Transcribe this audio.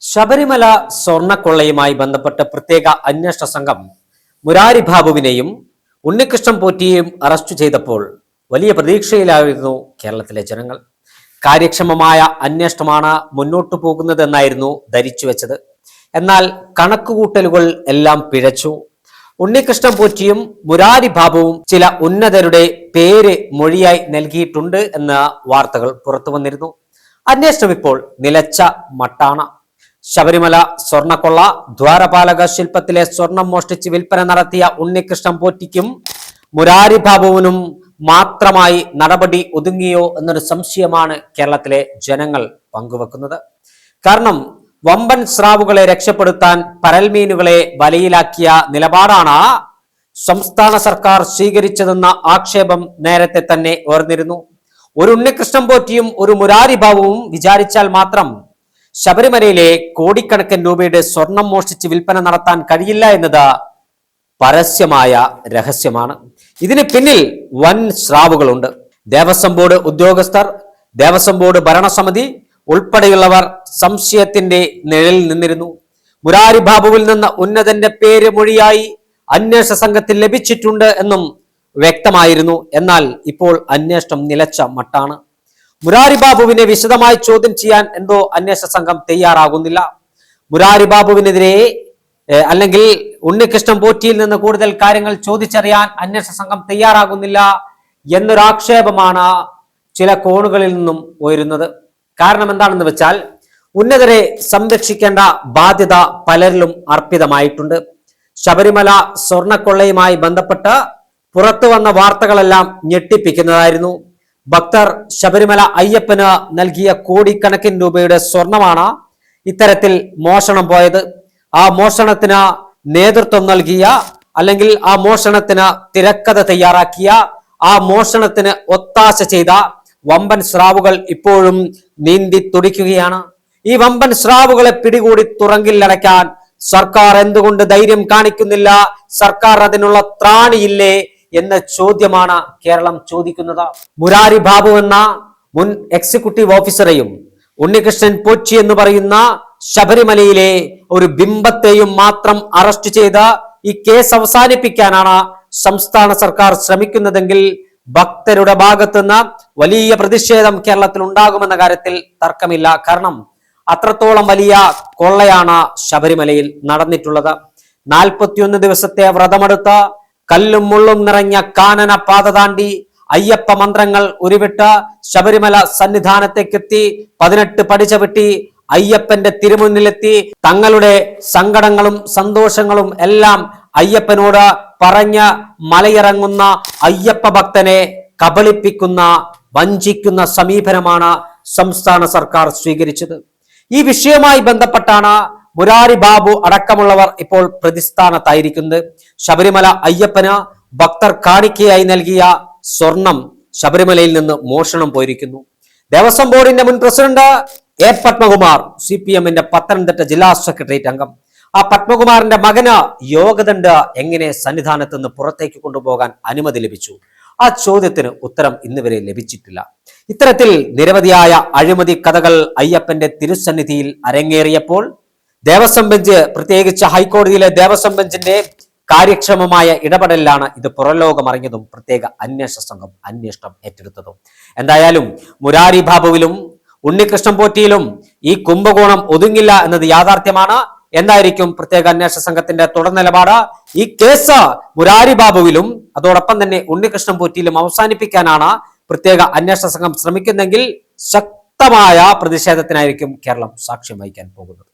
ശബരിമല സ്വർണ്ണക്കൊള്ളയുമായി ബന്ധപ്പെട്ട് പ്രത്യേക അന്വേഷണ സംഘം മുരാരി ബാബുവിനെയും ഉണ്ണികൃഷ്ണൻ പോറ്റിയെയും അറസ്റ്റ് ചെയ്തപ്പോൾ വലിയ പ്രതീക്ഷയിലായിരുന്നു കേരളത്തിലെ ജനങ്ങൾ. കാര്യക്ഷമമായ അന്വേഷണമാണ് മുന്നോട്ടു പോകുന്നതെന്നായിരുന്നു ധരിച്ചു വെച്ചത്. എന്നാൽ കണക്കുകൂട്ടലുകൾ എല്ലാം പിഴച്ചു. ഉണ്ണികൃഷ്ണൻ പോറ്റിയും മുരാരി ബാബുവും ചില ഉന്നതരുടെ പേര് മൊഴിയായി നൽകിയിട്ടുണ്ട് എന്ന വാർത്തകൾ പുറത്തു വന്നിരുന്നു. അന്വേഷണം ഇപ്പോൾ നിലച്ച മട്ടാണ്. ശബരിമല സ്വർണ്ണക്കൊള്ള, ദ്വാരപാലക ശില്പത്തിലെ സ്വർണം മോഷ്ടിച്ച് വിൽപ്പന നടത്തിയ ഉണ്ണികൃഷ്ണൻ പോറ്റിക്കും മുരാരി ബാബുവിനും മാത്രമായി നടപടി ഒതുങ്ങിയോ എന്നൊരു സംശയമാണ് കേരളത്തിലെ ജനങ്ങൾ പങ്കുവെക്കുന്നത്. കാരണം വമ്പൻ സ്രാവുകളെ രക്ഷപ്പെടുത്താൻ പരൽമീനുകളെ വലയിലാക്കിയ നിലപാടാണ് സംസ്ഥാന സർക്കാർ സ്വീകരിച്ചതെന്ന ആക്ഷേപം നേരത്തെ തന്നെ ഉയർന്നിരുന്നു. ഒരു ഉണ്ണികൃഷ്ണൻ പോറ്റിയും ഒരു മുരാരി ബാബുവും വിചാരിച്ചാൽ മാത്രം ശബരിമലയിലെ കോടിക്കണക്കിന് രൂപയുടെ സ്വർണം മോഷ്ടിച്ച് വിൽപ്പന നടത്താൻ കഴിയില്ല എന്നത് പരസ്യമായ രഹസ്യമാണ്. ഇതിന് പിന്നിൽ വൻ സ്രാവുകളുണ്ട്. ദേവസ്വം ബോർഡ് ഉദ്യോഗസ്ഥർ, ദേവസ്വം ബോർഡ് ഭരണസമിതി ഉൾപ്പെടെയുള്ളവർ സംശയത്തിന്റെ നിഴലിൽ നിന്നിരുന്നു. മുരാരി ബാബുവിൽ നിന്ന് ഉന്നതന്റെ പേര് മൊഴിയായി അന്വേഷണ സംഘത്തിൽ ലഭിച്ചിട്ടുണ്ട് എന്നും വ്യക്തമായിരുന്നു. എന്നാൽ ഇപ്പോൾ അന്വേഷണം നിലച്ച മട്ടാണ്. മുരാരി ബാബുവിനെ വിശദമായി ചോദ്യം ചെയ്യാൻ എന്തോ അന്വേഷണ സംഘം തയ്യാറാകുന്നില്ല. മുരാരി ബാബുവിനെതിരെ അല്ലെങ്കിൽ ഉണ്ണികൃഷ്ണൻ പോറ്റിയിൽ നിന്ന് കൂടുതൽ കാര്യങ്ങൾ ചോദിച്ചറിയാൻ അന്വേഷണ സംഘം തയ്യാറാകുന്നില്ല എന്നൊരാക്ഷേപമാണ് ചില കോണുകളിൽ നിന്നും ഉയരുന്നത്. കാരണം എന്താണെന്ന് വെച്ചാൽ ഉന്നതരെ സംരക്ഷിക്കേണ്ട ബാധ്യത പലരിലും അർപ്പിതമായിട്ടുണ്ട്. ശബരിമല സ്വർണ്ണക്കൊള്ളയുമായി ബന്ധപ്പെട്ട് പുറത്തു വന്ന വാർത്തകളെല്ലാം ഞെട്ടിപ്പിക്കുന്നതായിരുന്നു. ഭക്തർ ശബരിമല അയ്യപ്പന് നൽകിയ കോടിക്കണക്കിന് രൂപയുടെ സ്വർണമാണ് ഇത്തരത്തിൽ മോഷണം പോയത്. ആ മോഷണത്തിന് നേതൃത്വം നൽകിയ അല്ലെങ്കിൽ ആ മോഷണത്തിന് തിരക്കഥ തയ്യാറാക്കിയ, ആ മോഷണത്തിന് ഒത്താശ ചെയ്ത വമ്പൻ സ്രാവുകൾ ഇപ്പോഴും നീന്തി തുടിക്കുകയാണ്. ഈ വമ്പൻ സ്രാവുകളെ പിടികൂടി തുറങ്കിലടയ്ക്കാൻ സർക്കാർ എന്തുകൊണ്ട് ധൈര്യം കാണിക്കുന്നില്ല? സർക്കാർ അതിനുള്ള ത്രാണിയില്ലേ എന്ന ചോദ്യമാണ് കേരളം ചോദിക്കുന്നത്. മുരാരി ബാബു എന്ന മുൻ എക്സിക്യൂട്ടീവ് ഓഫീസറെയും ഉണ്ണികൃഷ്ണൻ പോറ്റി എന്ന് പറയുന്ന ശബരിമലയിലെ ഒരു ബിംബത്തെയും മാത്രം അറസ്റ്റ് ചെയ്ത് ഈ കേസ് അവസാനിപ്പിക്കാനാണ് സംസ്ഥാന സർക്കാർ ശ്രമിക്കുന്നതെങ്കിൽ ഭക്തരുടെ ഭാഗത്തുനിന്ന് വലിയ പ്രതിഷേധം കേരളത്തിൽ ഉണ്ടാകുമെന്ന കാര്യത്തിൽ തർക്കമില്ല. കാരണം അത്രത്തോളം വലിയ കൊള്ളയാണ് ശബരിമലയിൽ നടന്നിട്ടുള്ളത്. 41 ദിവസത്തെ വ്രതമെടുത്ത് കല്ലും മുള്ളും നിറഞ്ഞ കാനന പാത താണ്ടി അയ്യപ്പ മന്ത്രങ്ങൾ ഉരുവിട്ട് ശബരിമല സന്നിധാനത്തേക്കെത്തി 18 പടി ചവിട്ടി അയ്യപ്പന്റെ തിരുമുന്നിലെത്തി തങ്ങളുടെ സങ്കടങ്ങളും സന്തോഷങ്ങളും എല്ലാം അയ്യപ്പനോട് പറഞ്ഞ് മലയിറങ്ങുന്ന അയ്യപ്പ ഭക്തനെ കബളിപ്പിക്കുന്ന, വഞ്ചിക്കുന്ന സമീപനമാണ് സംസ്ഥാന സർക്കാർ സ്വീകരിച്ചത്. ഈ വിഷയവുമായി ബന്ധപ്പെട്ടാണ് മുരാരി ബാബു അടക്കമുള്ളവർ ഇപ്പോൾ പ്രതിസ്ഥാനത്തായിരിക്കുന്നത്. ശബരിമല അയ്യപ്പന് ഭക്തർ കാണിക്കയായി നൽകിയ സ്വർണം ശബരിമലയിൽ നിന്ന് മോഷണം പോയിരിക്കുന്നു. ദേവസ്വം ബോർഡിന്റെ മുൻ പ്രസിഡന്റ് എ പത്മകുമാർ, CPM-ന്റെ പത്തനംതിട്ട ജില്ലാ സെക്രട്ടേറിയറ്റ് അംഗം, ആ പത്മകുമാറിന്റെ മകന് യോഗദണ്ഡ് എങ്ങനെ സന്നിധാനത്ത് നിന്ന് പുറത്തേക്ക് കൊണ്ടുപോകാൻ അനുമതി ലഭിച്ചു? ആ ചോദ്യത്തിന് ഉത്തരം ഇന്നുവരെ ലഭിച്ചിട്ടില്ല. ഇത്തരത്തിൽ നിരവധിയായ അഴിമതി കഥകൾ അയ്യപ്പന്റെ തിരുസന്നിധിയിൽ അരങ്ങേറിയപ്പോൾ ദേവസ്വം ബെഞ്ച്, പ്രത്യേകിച്ച് ഹൈക്കോടതിയിലെ ദേവസ്വം ബെഞ്ചിന്റെ കാര്യക്ഷമമായ ഇടപെടലാണ് ഇത് പുറലോകമറിഞ്ഞതും പ്രത്യേക അന്വേഷണ സംഘം അന്വേഷണം ഏറ്റെടുത്തതും. എന്തായാലും മുരാരി ബാബുവിലും ഉണ്ണികൃഷ്ണൻ പോറ്റിയിലും ഈ കുംഭകോണം ഒതുങ്ങില്ല എന്നത് യാഥാർത്ഥ്യമാണ്. എന്തായിരിക്കും പ്രത്യേക അന്വേഷണ സംഘത്തിന്റെ തുടർ നിലപാട്? ഈ കേസ് മുരാരി ബാബുവിലും അതോടൊപ്പം തന്നെ ഉണ്ണികൃഷ്ണൻ പോറ്റിയിലും അവസാനിപ്പിക്കാനാണ് പ്രത്യേക അന്വേഷണ സംഘം ശ്രമിക്കുന്നെങ്കിൽ ശക്തമായ പ്രതിഷേധത്തിനായിരിക്കും കേരളം സാക്ഷ്യം വഹിക്കാൻ പോകുന്നത്.